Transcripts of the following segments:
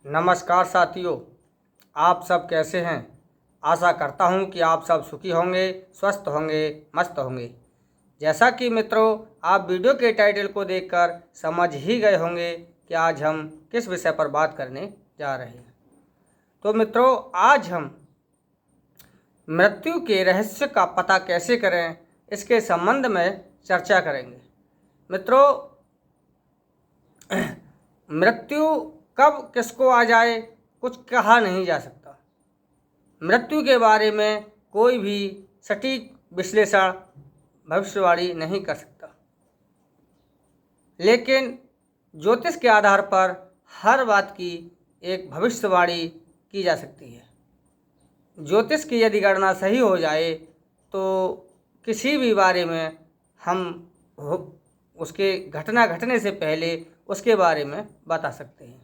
नमस्कार साथियों, आप सब कैसे हैं। आशा करता हूं कि आप सब सुखी होंगे, स्वस्थ होंगे, मस्त होंगे। जैसा कि मित्रों, आप वीडियो के टाइटल को देखकर समझ ही गए होंगे कि आज हम किस विषय पर बात करने जा रहे हैं। तो मित्रों, आज हम मृत्यु के रहस्य का पता कैसे करें, इसके संबंध में चर्चा करेंगे। मित्रों, मृत्यु कब किसको आ जाए कुछ कहा नहीं जा सकता। मृत्यु के बारे में कोई भी सटीक विश्लेषण भविष्यवाणी नहीं कर सकता, लेकिन ज्योतिष के आधार पर हर बात की एक भविष्यवाणी की जा सकती है। ज्योतिष की यदि गणना सही हो जाए तो किसी भी बारे में हम उसके घटना घटने से पहले उसके बारे में बता सकते हैं।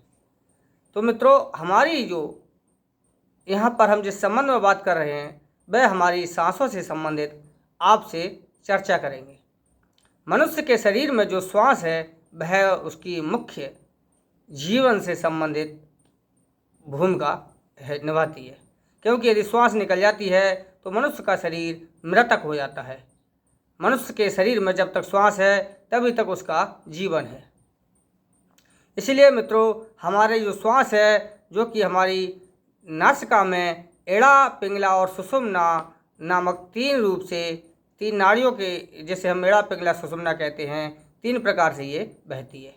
तो मित्रों, हमारी जो यहाँ पर हम जिस संबंध में बात कर रहे हैं वह हमारी सांसों से संबंधित आपसे चर्चा करेंगे। मनुष्य के शरीर में जो श्वास है वह उसकी मुख्य जीवन से संबंधित भूमिका निभाती है, क्योंकि यदि श्वास निकल जाती है तो मनुष्य का शरीर मृतक हो जाता है। मनुष्य के शरीर में जब तक श्वास है तभी तक उसका जीवन है। इसलिए मित्रों, हमारे जो श्वास है, जो कि हमारी नासिका में एड़ा, पिंगला और सुषुम्ना नामक तीन नाड़ियों के, जैसे हम एड़ा, पिंगला, सुषुम्ना कहते हैं, 3 प्रकार से ये बहती है।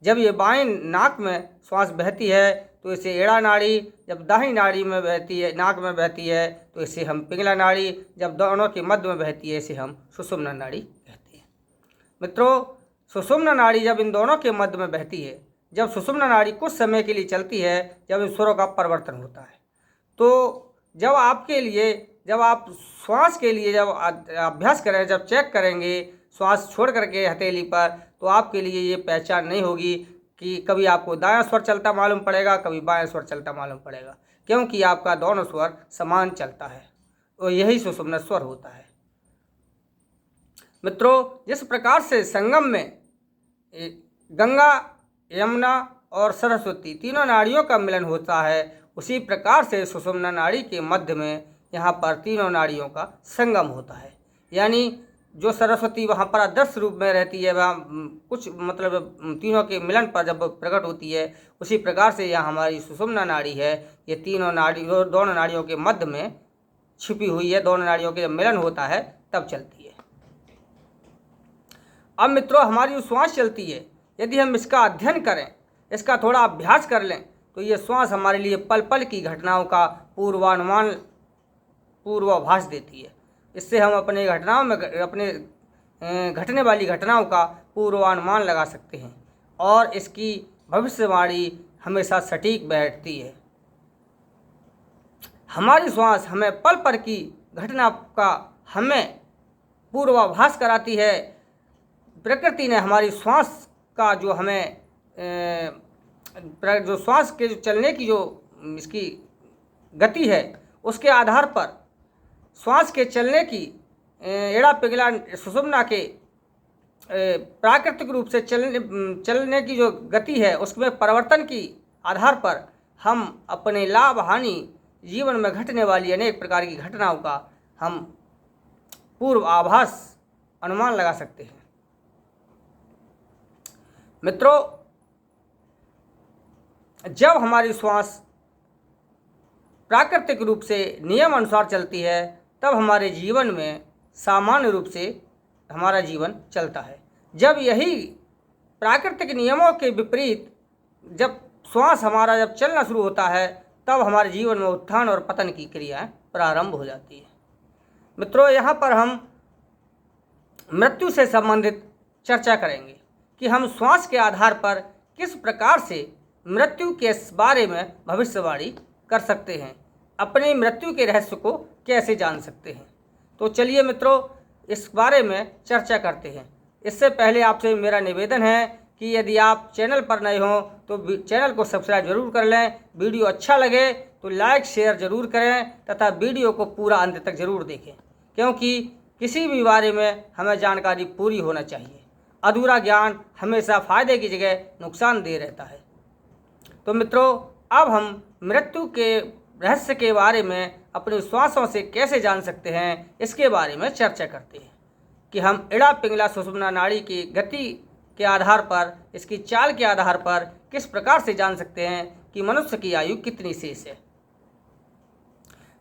जब ये बाएं नाक में श्वास बहती है तो इसे एड़ा नाड़ी, जब दाहिनी नाड़ी में बहती है, नाक में बहती है, तो इसे हम पिंगला नाड़ी, जब दोनों के मध्य में बहती है इसे हम सुषुम्ना नाड़ी कहते हैं। मित्रों, सुषुम्ना नाड़ी जब इन दोनों के मध्य में बहती है, जब सुषुम्ना नाड़ी कुछ समय के लिए चलती है, जब इन स्वरों का परिवर्तन होता है, तो जब आप श्वास के लिए जब अभ्यास करें, जब चेक करेंगे श्वास छोड़ करके हथेली पर, तो आपके लिए ये पहचान नहीं होगी कि कभी आपको दायां स्वर चलता मालूम पड़ेगा, कभी बायां स्वर चलता मालूम पड़ेगा, क्योंकि आपका दोनों स्वर समान चलता है और यही सुषुम्ना स्वर होता है। मित्रों, जिस प्रकार से संगम में गंगा, यमुना और सरस्वती तीनों नाड़ियों का मिलन होता है, उसी प्रकार से सुषुम्ना नाड़ी के मध्य में यहाँ पर तीनों नाड़ियों का संगम होता है। यानी जो सरस्वती वहाँ पर आदर्श रूप में रहती है, वहाँ कुछ मतलब तीनों के मिलन पर जब प्रकट होती है, उसी प्रकार से यहाँ हमारी सुषुम्ना नाड़ी है, ये दोनों नाड़ियों के मध्य में छिपी हुई है। दोनों नाड़ियों के जब मिलन होता है तब चलती है। अब मित्रों, हमारी जो श्वास चलती है, यदि हम इसका अध्ययन करें, इसका थोड़ा अभ्यास कर लें, तो ये श्वास हमारे लिए पल पल की घटनाओं का पूर्वाभास देती है। इससे हम अपने घटने वाली घटनाओं का पूर्वानुमान लगा सकते हैं और इसकी भविष्यवाणी हमेशा सटीक बैठती है। हमारी श्वास हमें पल पल की घटना का हमें पूर्वाभास कराती है। प्रकृति ने हमारी श्वास का जो हमें जो श्वास के जो चलने की जो इसकी गति है, उसके आधार पर श्वास के चलने की एड़ा, पिंगला, सुषुम्ना के प्राकृतिक रूप से चलने की जो गति है, उसमें परिवर्तन की आधार पर हम अपने लाभ हानि जीवन में घटने वाली अनेक प्रकार की घटनाओं का हम पूर्व आभास अनुमान लगा सकते हैं। मित्रों, जब हमारी श्वास प्राकृतिक रूप से नियम अनुसार चलती है, तब हमारे जीवन में सामान्य रूप से हमारा जीवन चलता है। जब यही प्राकृतिक नियमों के विपरीत जब श्वास हमारा जब चलना शुरू होता है, तब हमारे जीवन में उत्थान और पतन की क्रियाएं प्रारंभ हो जाती है। मित्रों, यहाँ पर हम मृत्यु से संबंधित चर्चा करेंगे कि हम श्वास के आधार पर किस प्रकार से मृत्यु के बारे में भविष्यवाणी कर सकते हैं, अपनी मृत्यु के रहस्य को कैसे जान सकते हैं। तो चलिए मित्रों, इस बारे में चर्चा करते हैं। इससे पहले आपसे मेरा निवेदन है कि यदि आप चैनल पर नए हों तो चैनल को सब्सक्राइब जरूर कर लें। वीडियो अच्छा लगे तो लाइक शेयर जरूर करें तथा वीडियो को पूरा अंत तक जरूर देखें, क्योंकि किसी भी बारे में हमें जानकारी पूरी होना चाहिए। अधूरा ज्ञान हमेशा फ़ायदे की जगह नुकसानदेह रहता है। तो मित्रों, अब हम मृत्यु के रहस्य के बारे में अपनी श्वासों से कैसे जान सकते हैं, इसके बारे में चर्चा करते हैं कि हम इड़ा पिंगला सुषुम्ना नाड़ी की गति के आधार पर, इसकी चाल के आधार पर किस प्रकार से जान सकते हैं कि मनुष्य की आयु कितनी शेष है।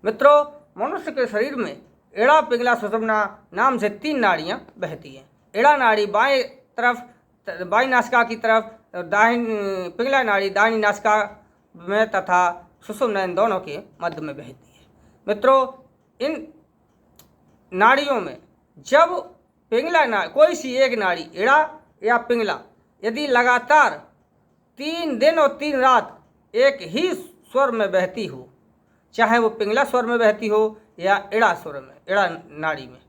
मित्रों, मनुष्य के शरीर में इड़ा पिंगला सुषुम्ना नाम से 3 नाड़ियाँ बहती हैं। इड़ा नाड़ी बाएं तरफ, बाईं नासिका की तरफ, पिंगला नाड़ी दाहिनी नासिका में तथा सुषुम्ना इन दोनों के मध्य में बहती है। मित्रों, इन नाड़ियों में जब पिंगला कोई सी एक नाड़ी, इड़ा या पिंगला, यदि लगातार 3 दिन और 3 रात एक ही स्वर में बहती हो, चाहे वो पिंगला स्वर में बहती हो या इड़ा स्वर में, इड़ा नाड़ी में,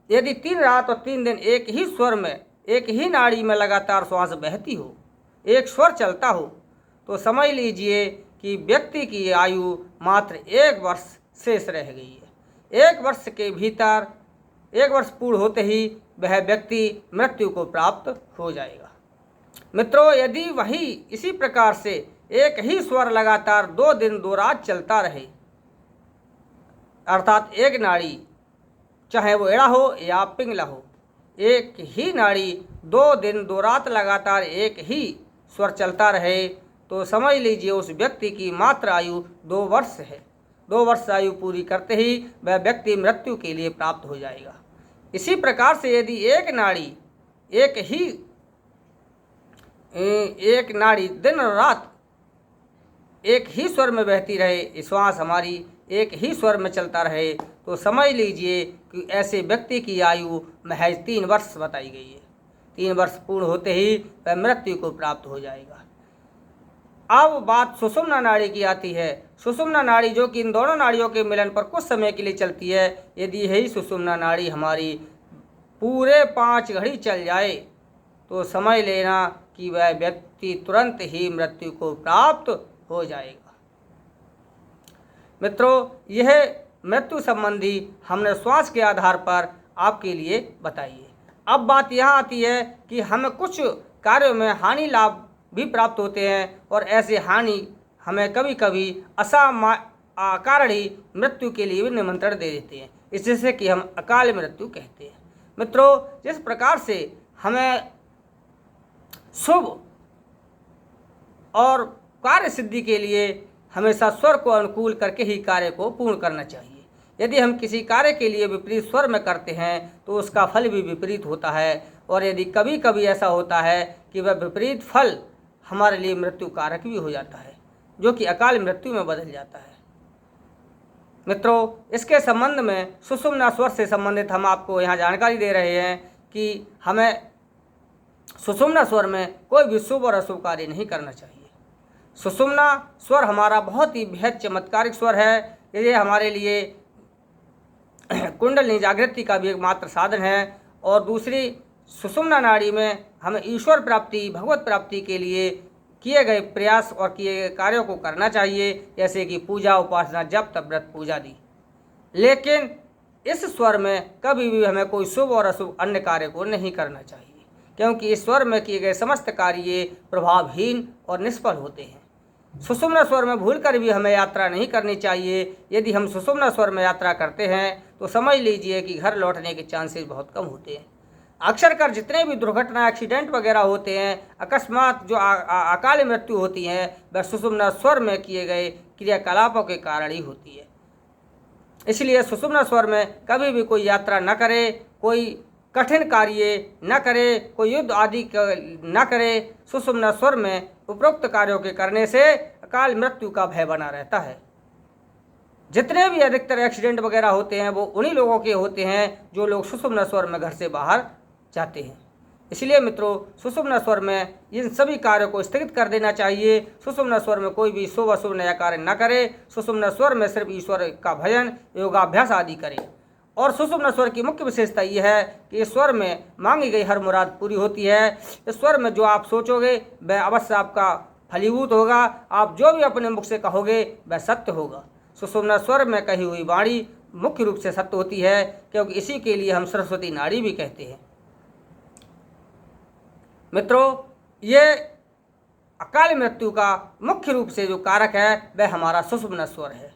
यदि 3 रात और 3 दिन एक ही स्वर में, एक ही नाड़ी में लगातार श्वास बहती हो, एक स्वर चलता हो, तो समझ लीजिए कि व्यक्ति की आयु मात्र 1 वर्ष शेष रह गई है। 1 वर्ष के भीतर, 1 वर्ष पूर्ण होते ही वह व्यक्ति मृत्यु को प्राप्त हो जाएगा। मित्रों, यदि वही इसी प्रकार से एक ही स्वर लगातार 2 दिन 2 रात चलता रहे, अर्थात एक नाड़ी, चाहे वो इड़ा हो या पिंगला हो, एक ही नाड़ी 2 दिन 2 रात लगातार एक ही स्वर चलता रहे, तो समझ लीजिए उस व्यक्ति की मात्र आयु 2 वर्ष है। 2 वर्ष आयु पूरी करते ही वह व्यक्ति मृत्यु के लिए प्राप्त हो जाएगा। इसी प्रकार से यदि एक नाड़ी दिन और रात एक ही स्वर में बहती रहे, श्वास हमारी एक ही स्वर में चलता रहे, तो समझ लीजिए कि ऐसे व्यक्ति की आयु महज 3 वर्ष बताई गई है। 3 वर्ष पूर्ण होते ही वह मृत्यु को प्राप्त हो जाएगा। अब बात सुषुम्ना नाड़ी की आती है। सुषुम्ना नाड़ी जो कि इन दोनों नाड़ियों के मिलन पर कुछ समय के लिए चलती है, यदि यही सुषुम्ना नाड़ी हमारी पूरे 5 घड़ी चल जाए, तो समझ लेना कि वह व्यक्ति तुरंत ही मृत्यु को प्राप्त हो जाएगा। मित्रों, यह मृत्यु संबंधी हमने श्वास के आधार पर आपके लिए बताई है। अब बात यह आती है कि हमें कुछ कार्यों में हानि लाभ भी प्राप्त होते हैं, और ऐसे हानि हमें कभी कभी अकारणीय मृत्यु के लिए भी निमंत्रण दे देते हैं, इससे कि हम अकाल मृत्यु कहते हैं। मित्रों, जिस प्रकार से हमें शुभ और कार्य सिद्धि के लिए हमेशा स्वर को अनुकूल करके ही कार्य को पूर्ण करना चाहिए। यदि हम किसी कार्य के लिए विपरीत स्वर में करते हैं तो उसका फल भी विपरीत होता है, और यदि कभी कभी ऐसा होता है कि वह विपरीत फल हमारे लिए मृत्यु कारक भी हो जाता है, जो कि अकाल मृत्यु में बदल जाता है। मित्रों, इसके संबंध में सुषुम्ना स्वर से संबंधित हम आपको यहाँ जानकारी दे रहे हैं कि हमें सुषुम्ना स्वर में कोई भी शुभ और अशुभ कार्य नहीं करना चाहिए। सुषुम्ना स्वर हमारा बहुत ही बेहद चमत्कारिक स्वर है। ये हमारे लिए कुंडलिनी जागृति का भी एकमात्र साधन है, और दूसरी सुषुम्ना नाड़ी में हमें ईश्वर प्राप्ति, भगवत प्राप्ति के लिए किए गए प्रयास और किए गए कार्यों को करना चाहिए, जैसे कि पूजा, उपासना, जप, तप, व्रत, पूजा दी। लेकिन इस स्वर में कभी भी हमें कोई शुभ और अशुभ अन्य कार्य को नहीं करना चाहिए, क्योंकि इस स्वर में किए गए समस्त कार्य प्रभावहीन और निष्फल होते हैं। सुषुम्ना स्वर में भूल कर भी हमें यात्रा नहीं करनी चाहिए। यदि हम सुषुम्ना स्वर में यात्रा करते हैं तो समझ लीजिए कि घर लौटने के चांसेस बहुत कम होते हैं। अक्सर कर जितने भी दुर्घटना, एक्सीडेंट वगैरह होते हैं, अकस्मात जो अकाल मृत्यु होती है, वह सुषुम्ना स्वर में किए गए क्रियाकलापों के कारण ही होती है। इसलिए सुषुम्ना स्वर में कभी भी कोई यात्रा न करे, कोई कठिन कार्य न करे, कोई युद्ध आदि न करे। सुषुम्ना स्वर में उपरोक्त कार्यों के करने से अकाल मृत्यु का भय बना रहता है। जितने भी अधिकतर एक्सीडेंट वगैरह होते हैं वो उन्हीं लोगों के होते हैं जो लोग सुषुम्ना स्वर में घर से बाहर जाते हैं। इसलिए मित्रों, सुषुम्ना स्वर में इन सभी कार्यों को स्थगित कर देना चाहिए। सुषुम्ना स्वर में कोई भी शुभ अशुभ नया कार्य न करे। सुषुम्ना स्वर में सिर्फ ईश्वर का भजन, योगाभ्यास आदि करें। और सुषुम्ना स्वर की मुख्य विशेषता यह है कि इस स्वर में मांगी गई हर मुराद पूरी होती है। इस स्वर में जो आप सोचोगे वह अवश्य आपका फलीभूत होगा। आप जो भी अपने मुख से कहोगे वह सत्य होगा। सुषुम्ना स्वर में कही हुई वाणी मुख्य रूप से सत्य होती है, क्योंकि इसी के लिए हम सरस्वती नाड़ी भी कहते हैं। मित्रों, ये अकाल मृत्यु का मुख्य रूप से जो कारक है वह हमारा सुषुम्ना स्वर है।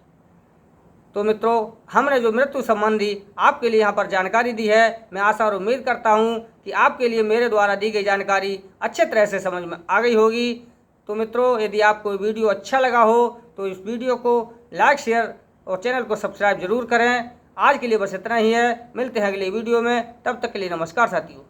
तो मित्रों, हमने जो मृत्यु संबंधी आपके लिए यहाँ पर जानकारी दी है, मैं आशा और उम्मीद करता हूँ कि आपके लिए मेरे द्वारा दी गई जानकारी अच्छे तरह से समझ में आ गई होगी। तो मित्रों, यदि आपको वीडियो अच्छा लगा हो तो इस वीडियो को लाइक, शेयर और चैनल को सब्सक्राइब जरूर करें। आज के लिए बस इतना ही है, मिलते हैं अगले वीडियो में, तब तक के लिए नमस्कार साथियों।